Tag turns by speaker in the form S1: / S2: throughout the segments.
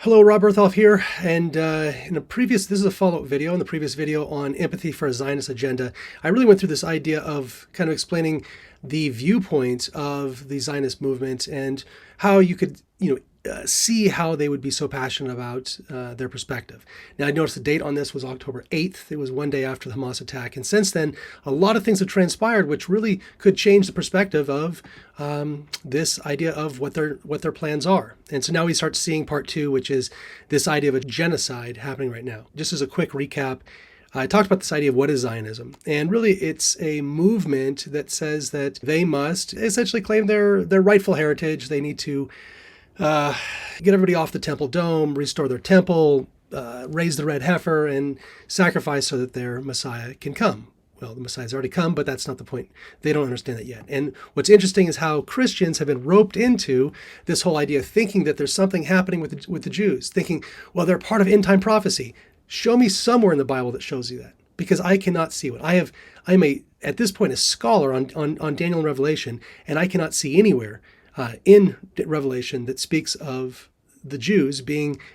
S1: Hello, Rob Berthoff here, and this is a follow-up video. In the previous video on empathy for a Zionist agenda, I really went through this idea of kind of explaining the viewpoint of the Zionist movement and how you could, see how they would be so passionate about their perspective. Now, I noticed the date on this was October 8th. It was one day after the Hamas attack, and since then, a lot of things have transpired, which really could change the perspective of this idea of what their plans are. And so now we start seeing part two, which is this idea of a genocide happening right now. Just as a quick recap, I talked about this idea of what is Zionism, and really it's a movement that says that they must essentially claim their rightful heritage. They need to get everybody off the temple dome, restore their temple, raise the red heifer, and sacrifice so that their Messiah can come. Well, the Messiah's already come, but that's not the point. They don't understand that yet. And what's interesting is how Christians have been roped into this whole idea, thinking that there's something happening with the Jews, thinking, well, they're part of end-time prophecy. Show me somewhere in the Bible that shows you that, because I cannot see it. I'm at this point a scholar on Daniel and Revelation, and I cannot see anywhere in Revelation that speaks of the Jews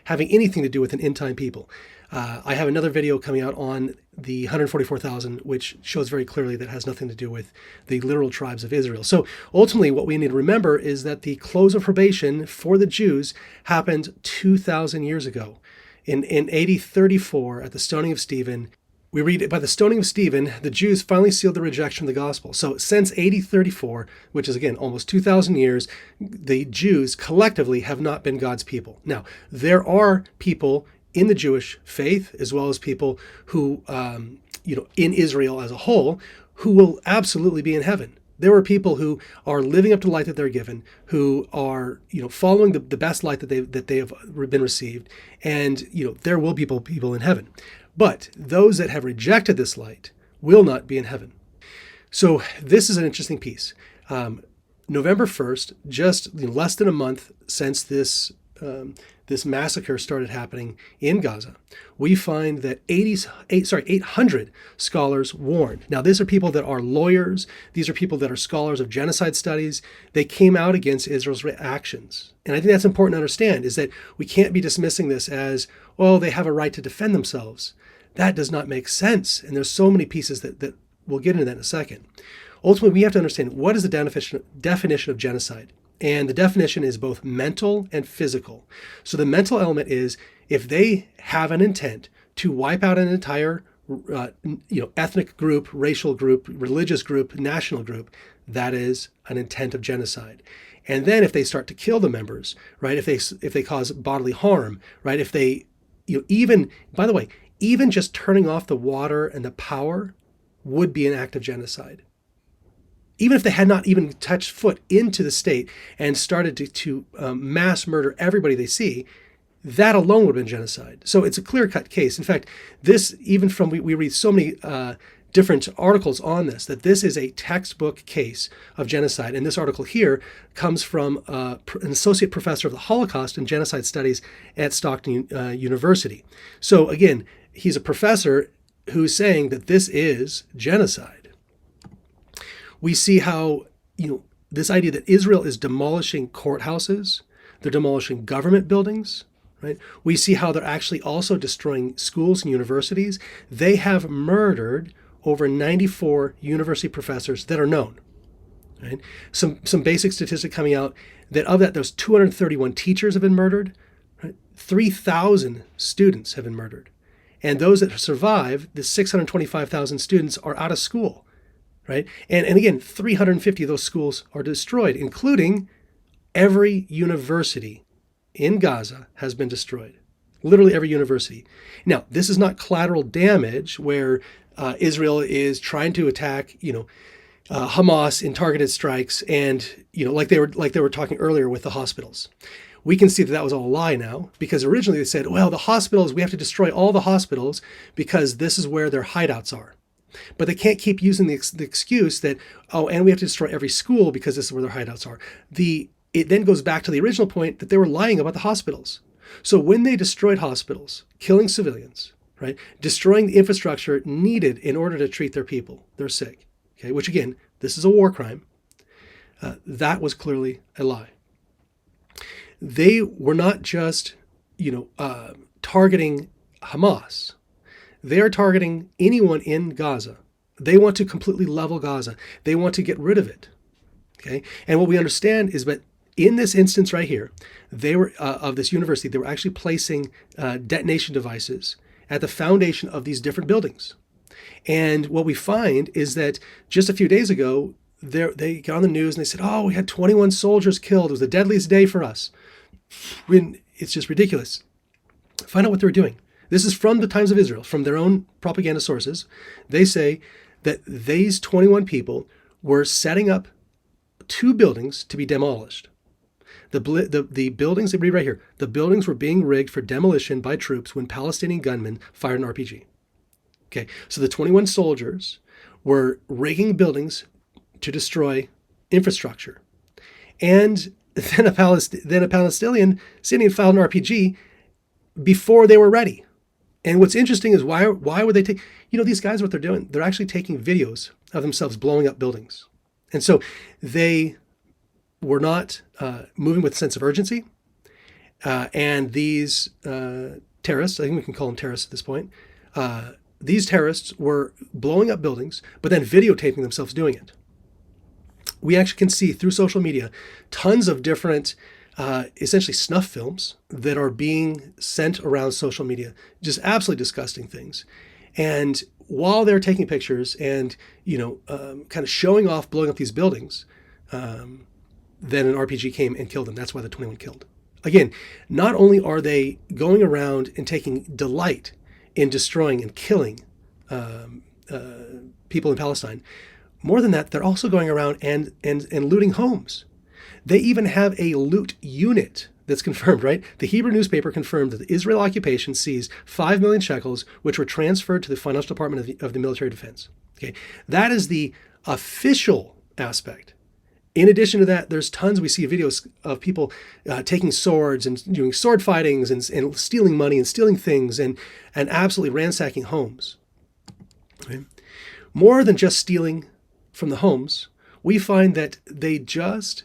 S1: having anything to do with an end-time people. I have another video coming out on the 144,000, which shows very clearly that has nothing to do with the literal tribes of Israel. So ultimately, what we need to remember is that the close of probation for the Jews happened 2,000 years ago. In AD 34, at the stoning of Stephen, we read, by the stoning of Stephen, the Jews finally sealed the rejection of the gospel. So since AD 34, which is again almost 2,000 years, the Jews collectively have not been God's people. Now, there are people in the Jewish faith, as well as people who, in Israel as a whole, who will absolutely be in heaven. There are people who are living up to the light that they're given, who are, following the best light that they have been received, and there will be people in heaven. But those that have rejected this light will not be in heaven. So this is an interesting piece. November 1st, just less than a month since this massacre started happening in Gaza, we find that 800 scholars warned. Now, these are people that are lawyers. These are people that are scholars of genocide studies. They came out against Israel's actions. And I think that's important to understand, is that we can't be dismissing this as, well, they have a right to defend themselves. That does not make sense. And there's so many pieces that we'll get into that in a second. Ultimately, we have to understand, what is the definition of genocide? And the definition is both mental and physical. So the mental element is, if they have an intent to wipe out an entire ethnic group, racial group, religious group, national group, that is an intent of genocide. And then if they start to kill the members, right, if they cause bodily harm, right, if they, by the way, even just turning off the water and the power would be an act of genocide. Even if they had not even touched foot into the state and started to mass murder everybody they see, that alone would have been genocide. So it's a clear-cut case. In fact, this, even from, we read so many different articles on this, that this is a textbook case of genocide. And this article here comes from an associate professor of the Holocaust and Genocide Studies at Stockton University. So again, he's a professor who's saying that this is genocide. We see how, this idea that Israel is demolishing courthouses, they're demolishing government buildings, right? We see how they're actually also destroying schools and universities. They have murdered over 94 university professors that are known, right? Some basic statistic coming out that of that, those 231 teachers have been murdered, right? 3,000 students have been murdered. And those that survive, the 625,000 students, are out of school. Right? And again, 350 of those schools are destroyed, including every university in Gaza has been destroyed. Literally every university. Now, this is not collateral damage where Israel is trying to attack, Hamas in targeted strikes, and like they were talking earlier with the hospitals. We can see that was all a lie now, because originally they said, well, the hospitals, we have to destroy all the hospitals because this is where their hideouts are. But they can't keep using the excuse that, and we have to destroy every school because this is where their hideouts are. It then goes back to the original point that they were lying about the hospitals. So when they destroyed hospitals, killing civilians, right, destroying the infrastructure needed in order to treat their people, they're sick, okay, which again, this is a war crime, that was clearly a lie. They were not just targeting Hamas. They are targeting anyone in Gaza. They want to completely level Gaza. They want to get rid of it. Okay, and what we understand is that in this instance right here, they were of this university. They were actually placing detonation devices at the foundation of these different buildings. And what we find is that just a few days ago, they got on the news and they said, "Oh, we had 21 soldiers killed. It was the deadliest day for us." When it's just ridiculous. Find out what they're doing. This is from the Times of Israel, from their own propaganda sources. They say that these 21 people were setting up 2 buildings to be demolished. The buildings, they read right here, the buildings were being rigged for demolition by troops when Palestinian gunmen fired an RPG. Okay, so the 21 soldiers were rigging buildings to destroy infrastructure. And then a Palestinian Syrian filed an RPG before they were ready. And what's interesting is why would they take, these guys, what they're doing, they're actually taking videos of themselves blowing up buildings. And so they were not moving with a sense of urgency. And these terrorists, I think we can call them terrorists at this point, these terrorists were blowing up buildings, but then videotaping themselves doing it. We actually can see through social media tons of different essentially snuff films that are being sent around social media, just absolutely disgusting things. And while they're taking pictures and, kind of showing off blowing up these buildings, then an RPG came and killed them. That's why the 21 killed. Again, not only are they going around and taking delight in destroying and killing people in Palestine, more than that, they're also going around and looting homes. They even have a loot unit that's confirmed, right? The Hebrew newspaper confirmed that the Israel occupation seized 5 million shekels, which were transferred to the financial department of the military defense. Okay, that is the official aspect. In addition to that, there's tons, we see videos of people taking swords and doing sword fightings and stealing money and stealing things and absolutely ransacking homes. Okay? More than just stealing from the homes, we find that they just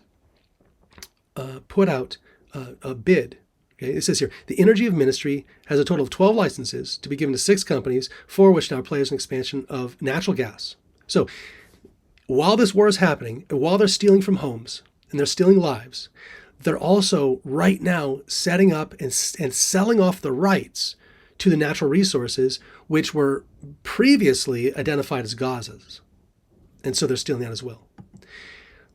S1: put out a bid. Okay, it says here, the Energy of Ministry has a total of 12 licenses to be given to 6 companies, 4 of which now play as an expansion of natural gas. So while this war is happening, and while they're stealing from homes and they're stealing lives, they're also right now setting up and selling off the rights to the natural resources, which were previously identified as Gaza's. And so they're stealing that as well.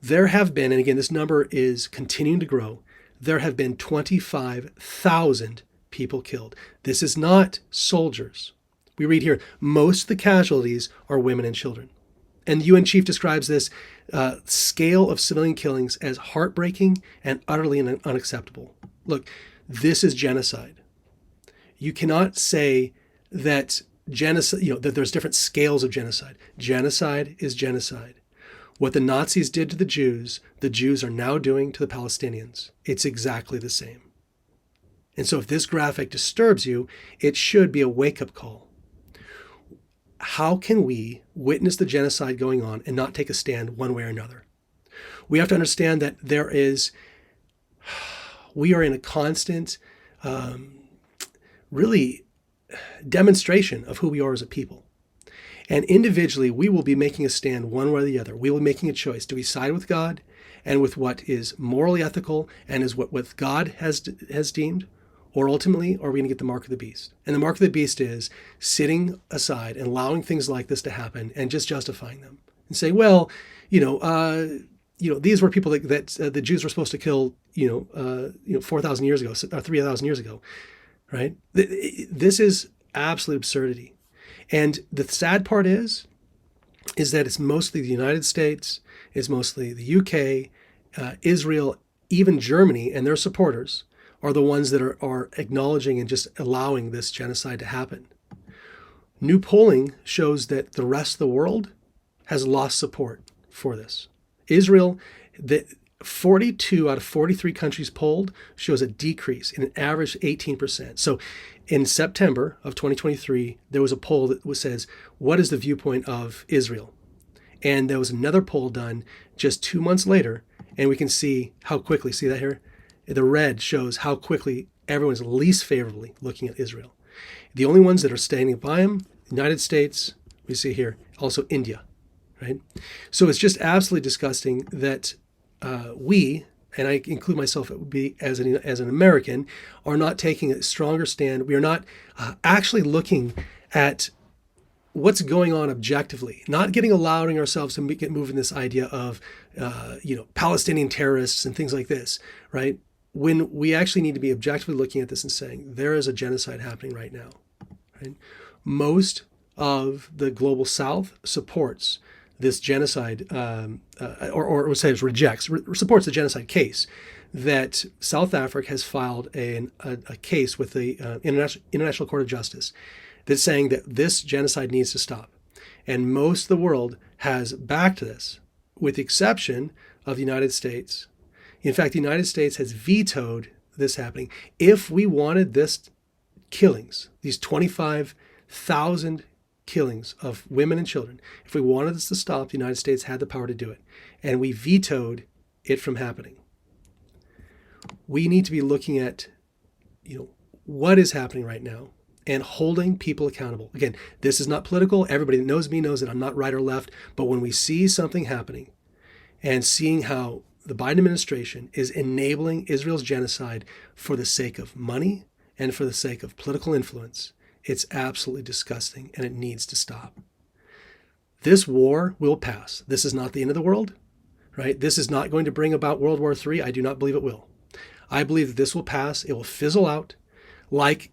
S1: There have been, and again, this number is continuing to grow, there have been 25,000 people killed. This is not soldiers. We read here, most of the casualties are women and children. And the UN chief describes this scale of civilian killings as heartbreaking and utterly unacceptable. Look, this is genocide. You cannot say that genocide, that there's different scales of genocide. Genocide is genocide. What the Nazis did to the Jews are now doing to the Palestinians. It's exactly the same. And so if this graphic disturbs you, it should be a wake-up call. How can we witness the genocide going on and not take a stand one way or another? We have to understand that we are in a constant, really demonstration of who we are as a people. And individually, we will be making a stand one way or the other. We will be making a choice. Do we side with God and with what is morally ethical and is what God has deemed? Or ultimately, are we going to get the mark of the beast? And the mark of the beast is sitting aside and allowing things like this to happen and just justifying them and say, well, these were people that the Jews were supposed to kill, 4,000 years ago, or 3,000 years ago, right? This is absolute absurdity. And the sad part is that it's mostly the United States, it's mostly the UK, Israel, even Germany and their supporters are the ones that are acknowledging and just allowing this genocide to happen. New polling shows that the rest of the world has lost support for this. Israel, 42 out of 43 countries polled shows a decrease in an average 18%. So in September of 2023, there was a poll that says, what is the viewpoint of Israel? And there was another poll done just 2 months later, and we can see how quickly, see that here? The red shows how quickly everyone's least favorably looking at Israel. The only ones that are standing by him, United States, we see here, also India, right? So it's just absolutely disgusting that we, and I include myself as an American, are not taking a stronger stand. We are not actually looking at what's going on objectively, not allowing ourselves to get moved in this idea of, Palestinian terrorists and things like this, right? When we actually need to be objectively looking at this and saying, there is a genocide happening right now, right? Most of the global South supports this genocide, or supports the genocide case that South Africa has filed a case with the International Court of Justice that's saying that this genocide needs to stop. And most of the world has backed this, with the exception of the United States. In fact, the United States has vetoed this happening. If we wanted this killings, these 25,000 killings of women and children, if we wanted this to stop, the United States had the power to do it. And we vetoed it from happening. We need to be looking at, what is happening right now and holding people accountable. Again, this is not political. Everybody that knows me knows that I'm not right or left. But when we see something happening and seeing how the Biden administration is enabling Israel's genocide for the sake of money and for the sake of political influence, it's absolutely disgusting and it needs to stop. This war will pass. This is not the end of the world, right? This is not going to bring about World War III. I do not believe it will. I believe that this will pass. It will fizzle out like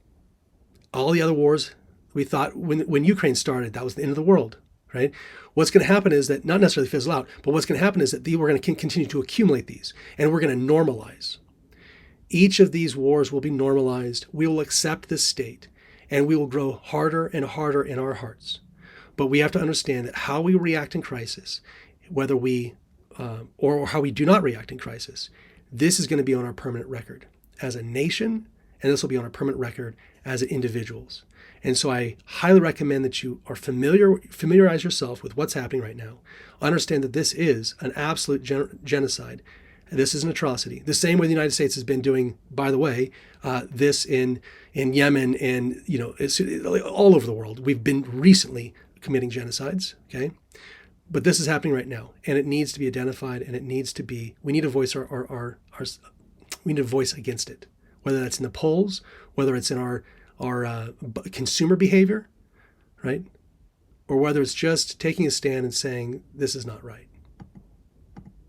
S1: all the other wars. We thought when Ukraine started, that was the end of the world, right? What's going to happen is that, not necessarily fizzle out, but what's going to happen is that we're going to continue to accumulate these, and we're going to normalize. Each of these wars will be normalized. We will accept this state, and we will grow harder and harder in our hearts. But we have to understand that how we react in crisis, whether we, or how we do not react in crisis, this is going to be on our permanent record as a nation, and this will be on our permanent record as individuals. And so I highly recommend that you are familiarize yourself with what's happening right now. Understand that this is an absolute genocide. This is an atrocity. The same way the United States has been doing, by the way, this in Yemen and it's all over the world. We've been recently committing genocides, okay? But this is happening right now, and it needs to be identified, and we need to voice we need a voice against it, whether that's in the polls, whether it's in our consumer behavior, right? Or whether it's just taking a stand and saying, this is not right.